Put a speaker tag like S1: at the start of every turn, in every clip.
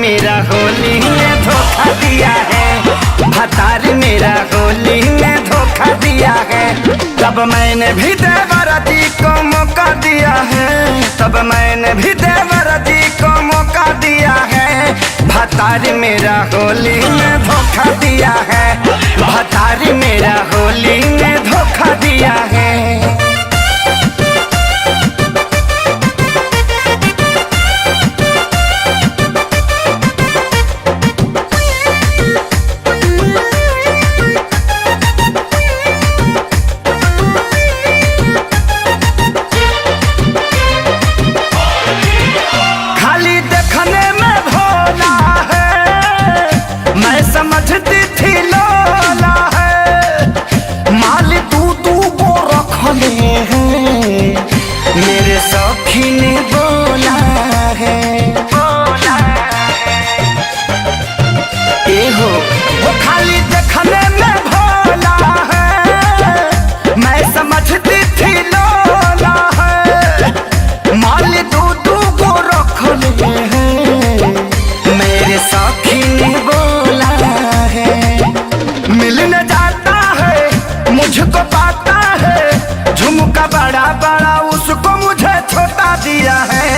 S1: मेरा होली में धोखा दिया है, भतार मेरा होली में धोखा दिया है। तब मैंने भी देवरा जी को मौका दिया है, तब मैंने भी देवरा जी को मौका दिया है। भतार मेरा होली में धोखा दिया है, भतार मेरा होली में धोखा दिया है। समझती थी लोला है, माल तू वो रखले हैं, मेरे सखी ने बोला है, बोला है। ए हो वो खाली देखने में भोला है, मैं समझती थी लोला है, माल तू वो रखले हैं, मेरे सखी ने बोला है। मिलने जाता है मुझको पाता है, झुमका बड़ा बड़ा उसको मुझे छोटा दिया है।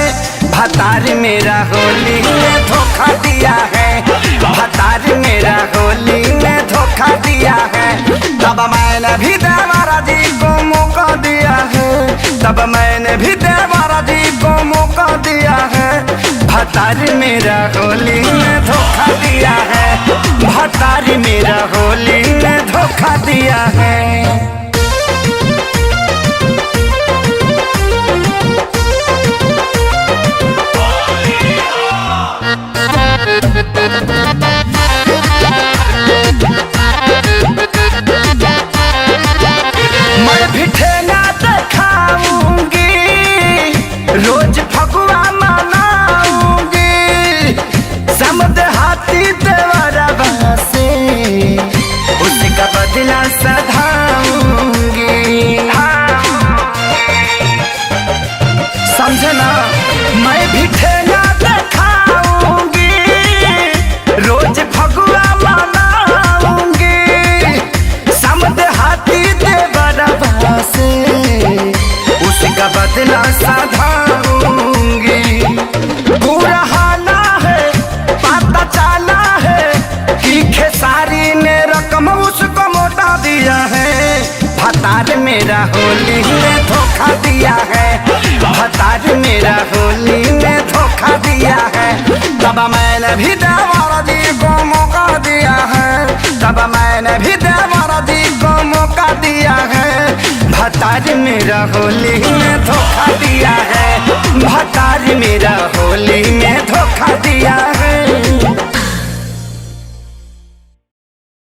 S1: भतार मेरा होली में धोखा दिया है, भतार मेरा होली में धोखा दिया है। तब मैंने भी देवरा जी को मौका दिया है, तब मैंने भी देवरा जी को मौका दिया है। भतार मेरा होली में धोखा दिया है, भतार मेरा होली में धोखा दिया है। मैं भी ठेला दिखाऊंगी, रोज फगुआ मनाऊंगी, समझ हाथी देवरा से उसका बदला सधाऊंगी। समझना, मैं भी ठेला दिखाऊंगी, रोज फगुआ मनाऊंगी, समझ हाथी देवरा से उसका बदला सधाऊंगी। पूरा हाना है पता चला है कि खेसारी ने रकम उसको मोटा दिया है। भतार मेरा होली में धोखा दिया है, भतार मेरा होली में धोखा दिया है। तब मैंने भी देवरा जी को मौका दिया है, तब मैंने भी देवरा जी को मौका दिया है। भतार मेरा होली में धोखा दिया है, भतार मेरा होली में धोखा दिया है।